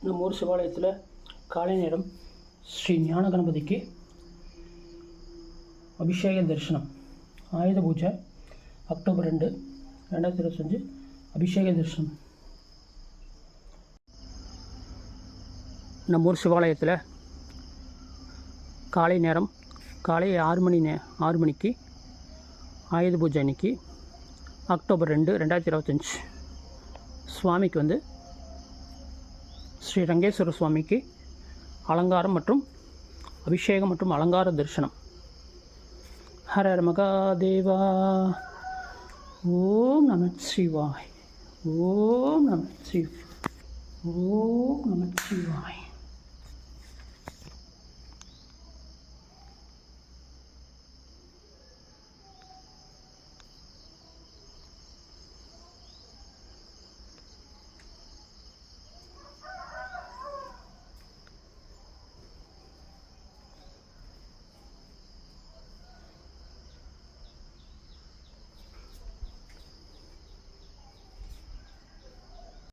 நம்ம ஊர் சிவாலயத்தில் காலை நேரம் ஸ்ரீ ஞான கணபதிக்கு அபிஷேக தரிசனம். ஆயுத பூஜை அக்டோபர் 2, 2025 அபிஷேக தரிசனம். நம்ம ஊர் சிவாலயத்தில் காலை நேரம் காலை 6 மணிக்கு ஆயுத பூஜை அன்னைக்கு அக்டோபர் 2, 2025 சுவாமிக்கு ஸ்ரீ ரங்கேஸ்வர சுவாமிக்கு அலங்காரம் மற்றும் அபிஷேகம் மற்றும் அலங்கார தரிசனம். ஹர ஹர மகாதேவா. ஓம் நம சிவாய். ஓம் நம சிவாய். ஓம் நம சிவாய்.